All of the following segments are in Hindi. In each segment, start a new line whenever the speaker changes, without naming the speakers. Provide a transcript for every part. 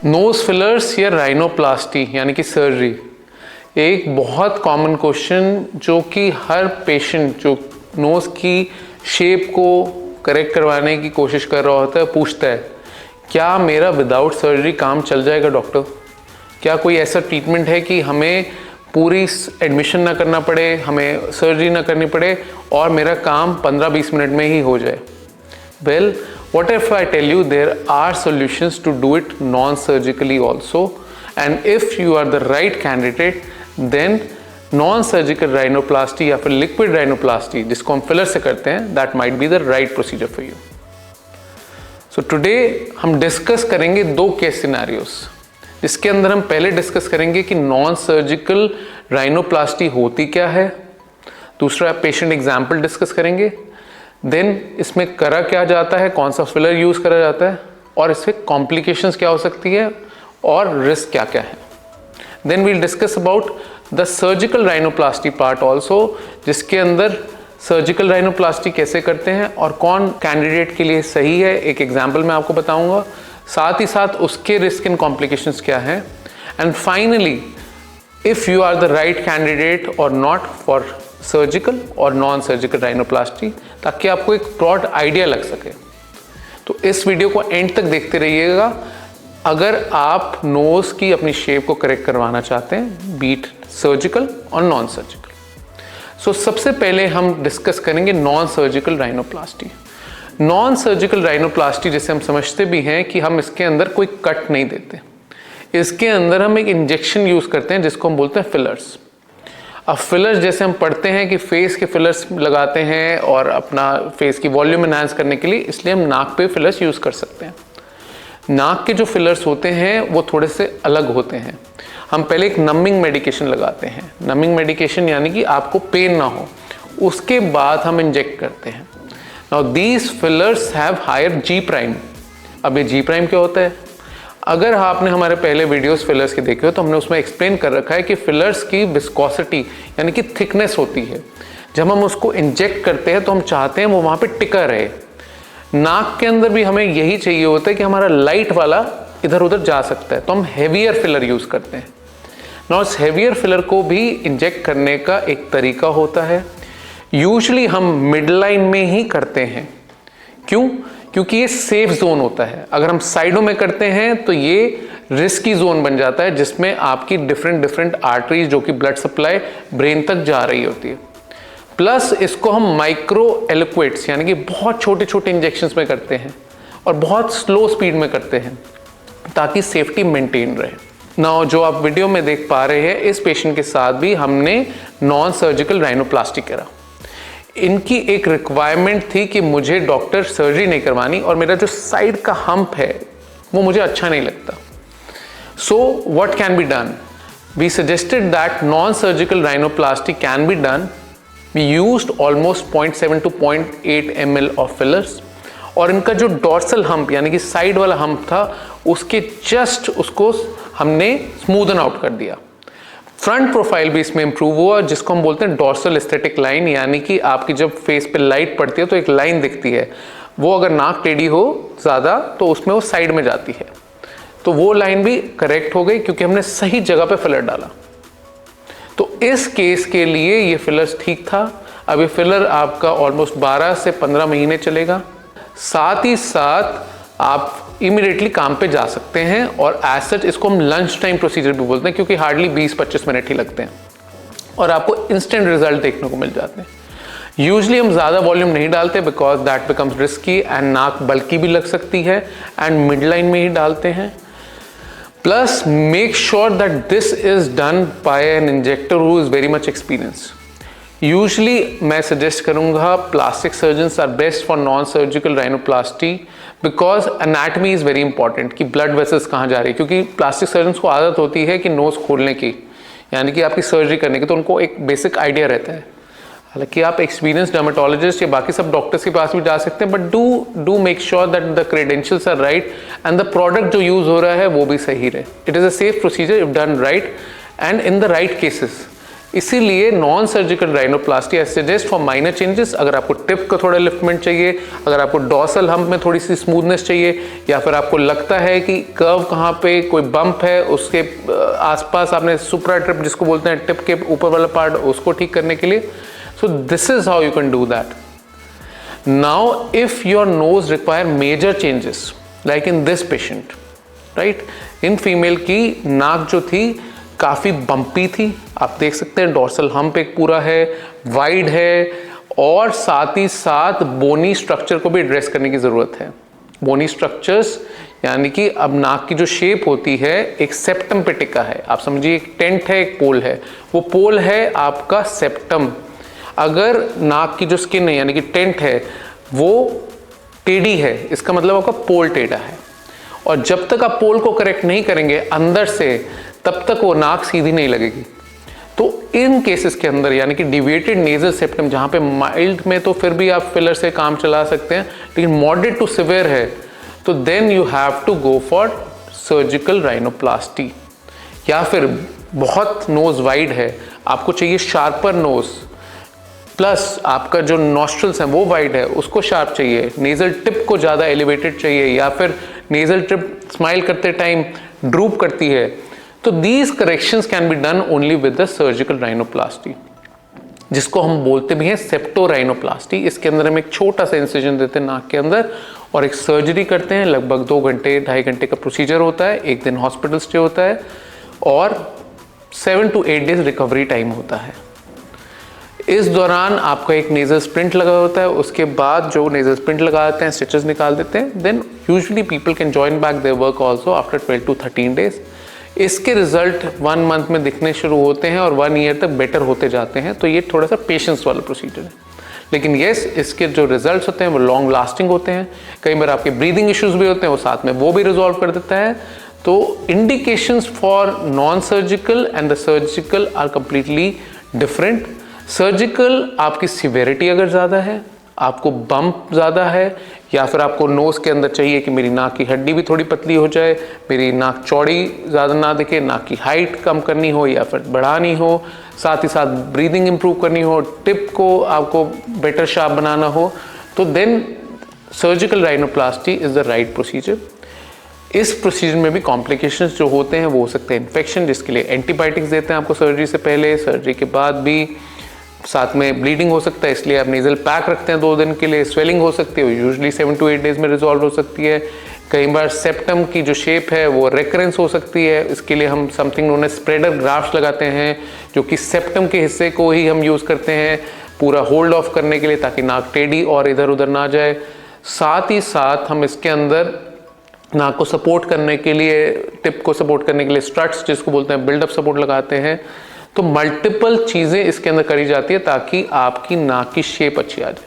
नोज फिलर्स या राइनोप्लास्टी यानी कि सर्जरी एक बहुत कॉमन क्वेश्चन जो कि हर पेशेंट जो नोज़ की शेप को करेक्ट करवाने की कोशिश कर रहा होता है पूछता है, क्या मेरा विदाउट सर्जरी काम चल जाएगा डॉक्टर? क्या कोई ऐसा ट्रीटमेंट है कि हमें पूरी एडमिशन ना करना पड़े, हमें सर्जरी ना करनी पड़े और मेरा काम 15-20 मिनट में ही हो जाए? Well, what if I tell you there are solutions to do it non-surgically also, and if you are the right candidate, then non-surgical rhinoplasty या फिर liquid rhinoplasty जिसको हम फिलर से करते हैं, that might be the right procedure for you. So today हम डिस्कस करेंगे दो केस सिनेरियोस, जिसके अंदर हम पहले डिस्कस करेंगे कि नॉन-सर्जिकल राइनोप्लास्टी होती क्या है, दूसरा पेशेंट एग्जाम्पल डिस्कस करेंगे, देन इसमें करा क्या जाता है, कौन सा फिलर यूज़ करा जाता है और इससे कॉम्प्लिकेशंस क्या हो सकती है और रिस्क क्या क्या है. Then we'll discuss about the surgical rhinoplasty part also, जिसके अंदर सर्जिकल राइनोप्लास्टी कैसे करते हैं और कौन कैंडिडेट के लिए सही है, एक एग्जाम्पल मैं आपको बताऊंगा, साथ ही साथ उसके रिस्क एंड कॉम्प्लिकेशंस क्या है, and finally if you are the right candidate or not for surgical or non surgical rhinoplasty, ताकि आपको एक ब्रॉड आइडिया लग सके. तो इस वीडियो को एंड तक देखते रहिएगा अगर आप नोज़ की अपनी शेप को करेक्ट करवाना चाहते हैं, beat surgical or non surgical. सो सबसे पहले हम डिस्कस करेंगे non surgical rhinoplasty. Non surgical rhinoplasty जैसे हम समझते भी हैं कि हम इसके अंदर कोई कट नहीं देते, इसके अंदर हम एक इंजेक्शन यूज़ करते हैं जिसको हम बोलते हैं फिलर्स. अब फिलर्स जैसे हम पढ़ते हैं कि फेस के फिलर्स लगाते हैं और अपना फेस की वॉल्यूम एनहांस करने के लिए, इसलिए हम नाक पे फिलर्स यूज़ कर सकते हैं. नाक के जो फिलर्स होते हैं वो थोड़े से अलग होते हैं. हम पहले एक नमिंग मेडिकेशन लगाते हैं, नमिंग मेडिकेशन यानी कि आपको पेन ना हो, उसके बाद हम इंजेक्ट करते हैं. Now these fillers have higher G prime. अब ये जी प्राइम क्या होता है? अगर आपने हमारे पहले वीडियोस फिलर्स के देखे हो तो हमने उसमें एक्सप्लेन कर रखा है कि फिलर्स की विस्कोसिटी यानी कि थिकनेस होती है. जब हम उसको इंजेक्ट करते हैं तो हम चाहते हैं वो वहाँ पे टिका रहे. नाक के अंदर भी हमें यही चाहिए होता है कि हमारा लाइट वाला इधर उधर जा सकता है, तो हम हेवियर फिलर यूज़ करते हैं. ना उस हेवियर फिलर को भी इंजेक्ट करने का एक तरीका होता है. यूजुअली हम मिड लाइन में ही करते हैं. क्यों? क्योंकि ये सेफ जोन होता है. अगर हम साइडों में करते हैं तो ये रिस्की जोन बन जाता है, जिसमें आपकी डिफरेंट आर्टरीज जो कि ब्लड सप्लाई ब्रेन तक जा रही होती है. प्लस इसको हम माइक्रो एलिक्वेट्स यानी कि बहुत छोटे छोटे इंजेक्शंस में करते हैं और बहुत स्लो स्पीड में करते हैं ताकि सेफ्टी मेंटेन रहे. नाउ जो आप वीडियो में देख पा रहे हैं, इस पेशेंट के साथ भी हमने नॉन सर्जिकल राइनोप्लास्टी करा. इनकी एक रिक्वायरमेंट थी कि मुझे डॉक्टर सर्जरी नहीं करवानी और मेरा जो साइड का हम्प है वो मुझे अच्छा नहीं लगता. So what can be done? We suggested that non surgical rhinoplasty can be done. We used almost 0.7 to 0.8 ml of fillers और इनका जो डॉर्सल हम्प यानी कि साइड वाला हम्प था उसके जस्ट उसको हमने स्मूदन आउट कर दिया. फ्रंट प्रोफाइल भी इसमें इंप्रूव हुआ, जिसको हम बोलते हैं डॉर्सल एस्थेटिक लाइन, यानी कि आपकी जब फेस पे लाइट पड़ती है तो एक लाइन दिखती है, वो अगर नाक टेढ़ी हो ज़्यादा तो उसमें वो साइड में जाती है. तो वो लाइन भी करेक्ट हो गई क्योंकि हमने सही जगह पे फिलर डाला. तो इस केस के लिए ये फिलर्स ठीक था. अब ये फिलर आपका ऑलमोस्ट 12 से 15 महीने चलेगा. साथ ही साथ आप इमीडिएटली काम पे जा सकते हैं और एज सच इसको हम लंच टाइम प्रोसीजर भी बोलते हैं क्योंकि हार्डली 20-25 मिनट ही लगते हैं और आपको इंस्टेंट रिजल्ट देखने को मिल जाते हैं. यूजुअली हम ज़्यादा वॉल्यूम नहीं डालते because that becomes risky and नाक बल्कि भी लग सकती है, एंड मिड लाइन में ही डालते हैं. Plus make sure that this is done by an injector who is very much experience. Usually मैं सजेस्ट करूंगा plastic surgeons are best for non surgical rhinoplasty because anatomy is very important कि ब्लड वेसल्स कहाँ जा रही है, क्योंकि प्लास्टिक सर्जन्स को आदत होती है कि नोज़ खोलने की यानी कि आपकी सर्जरी करने की, तो उनको एक बेसिक आइडिया रहता है. हालांकि आप एक्सपीरियंस डर्मेटोलॉजिस्ट या बाकी सब डॉक्टर्स के पास भी जा सकते हैं, but do make sure that the credentials are right and the product जो यूज़ हो रहा है वो भी सही रहे. It is a safe procedure if done right and in the right cases. इसीलिए non surgical rhinoplasty I suggest for minor changes. अगर आपको टिप का थोड़ा लिफ्टमेंट चाहिए, अगर आपको डॉर्सल हम्प में थोड़ी सी स्मूथनेस चाहिए, या फिर आपको लगता है कि कर्व कहाँ पे कोई बम्प है, उसके आसपास आपने सुप्रा ट्रिप जिसको बोलते हैं टिप के ऊपर वाला पार्ट, उसको ठीक करने के लिए, so this is how you can do that. Now if your nose require major changes like in this patient, right, in female की नाक जो थी काफ़ी बम्पी थी, आप देख सकते हैं डॉर्सल हम्प एक पूरा है, वाइड है, और साथ ही साथ बोनी स्ट्रक्चर को भी एड्रेस करने की ज़रूरत है। बोनी स्ट्रक्चर्स यानी कि अब नाक की जो शेप होती है एक सेप्टम पे टिका है, आप समझिए एक टेंट है, एक पोल है, वो पोल है आपका सेप्टम। अगर नाक की जो स्किन है यानी कि टेंट है वो टेढ़ी है, इसका मतलब आपका पोल टेढ़ा है, और जब तक आप पोल को करेक्ट नहीं करेंगे अंदर से, तब तक वो नाक सीधी नहीं लगेगी। तो इन केसेस के अंदर यानी कि डिविएटेड नेजल सेप्टम, जहाँ पे माइल्ड में तो फिर भी आप फिलर से काम चला सकते हैं, लेकिन मॉडरेट टू सिवियर है, तो then you have to go for surgical rhinoplasty. या फिर बहुत नोज वाइड है, आपको चाहिए शार्पर नोज, प्लस आपका जो नॉस्ट्रल्स हैं वो वाइड है, उसको शार्प चाहिए, नेजल टिप को ज़्यादा एलिवेटेड चाहिए, या फिर नेजल टिप स्माइल करते टाइम ड्रूप करती है, तो these corrections can be done only with the surgical rhinoplasty, जिसको हम बोलते भी हैं सेप्टो राइनोप्लास्टी। इसके अंदर हम एक छोटा सा इंसिजन देते हैं नाक के अंदर और एक सर्जरी करते हैं। लगभग 2 घंटे 2.5 घंटे का प्रोसीजर होता है, 1 दिन हॉस्पिटल स्टे होता है, और 7 to 8 डेज रिकवरी टाइम होता है। इस दौरान आपका एक नेजल स्प्रिंट लगा होता है, उसके बाद जो नेजल स्प्रिंट लगाते हैं, स्टिचेस निकाल देते हैं, then usually people can join back their work also after 12 to 13 days. इसके रिजल्ट 1 मंथ में दिखने शुरू होते हैं और 1 ईयर तक बेटर होते जाते हैं। तो ये थोड़ा सा पेशेंस वाला प्रोसीजर है, लेकिन येस इसके जो रिजल्ट्स होते हैं वो लॉन्ग लास्टिंग होते हैं। कई बार आपके ब्रीदिंग इश्यूज भी होते हैं, वो साथ में वो भी रिजॉल्व कर देता है। तो indications for non surgical and the surgical are completely different. Surgical आपकी सिवेरिटी अगर ज़्यादा है, आपको बम्प ज़्यादा है, या फिर आपको नोज़ के अंदर चाहिए कि मेरी नाक की हड्डी भी थोड़ी पतली हो जाए, मेरी नाक चौड़ी ज़्यादा ना दिखे, नाक की हाइट कम करनी हो या फिर बढ़ानी हो, साथ ही साथ ब्रीदिंग इंप्रूव करनी हो, टिप को आपको बेटर शार्प बनाना हो, तो then surgical rhinoplasty is the right procedure. इस प्रोसीजर में भी कॉम्प्लिकेशंस जो होते हैं वो हो सकते हैं इन्फेक्शन, जिसके लिए एंटीबायोटिक्स देते हैं आपको सर्जरी से पहले, सर्जरी के बाद भी साथ में ब्लीडिंग हो सकता है, इसलिए आप नेजल पैक रखते हैं 2 दिन के लिए। स्वेलिंग हो सकती है, यूजुअली 7 to 8 डेज में रिजॉल्व हो सकती है। कई बार सेप्टम की जो शेप है वो रिकरेंस हो सकती है, इसके लिए हम something known as spreader grafts लगाते हैं, जो कि सेप्टम के हिस्से को ही हम यूज़ करते हैं पूरा होल्ड ऑफ करने के लिए, ताकि नाक टेढ़ी और इधर उधर ना जाए। साथ ही साथ हम इसके अंदर नाक को सपोर्ट करने के लिए, टिप को सपोर्ट करने के लिए स्ट्रट्स जिसको बोलते हैं बिल्डअप सपोर्ट लगाते हैं। तो मल्टीपल चीज़ें इसके अंदर करी जाती है ताकि आपकी नाक की शेप अच्छी आ जाए।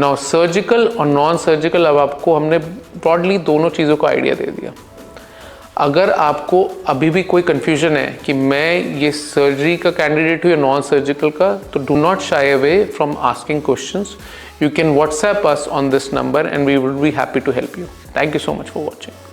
Now surgical or non surgical, अब आपको हमने ब्रॉडली दोनों चीज़ों का आइडिया दे दिया। अगर आपको अभी भी कोई कन्फ्यूजन है कि मैं ये सर्जरी का कैंडिडेट हूँ या नॉन सर्जिकल का, तो do not shy away from asking questions. You can WhatsApp us on this number and we will be happy to help you. Thank you so much for watching.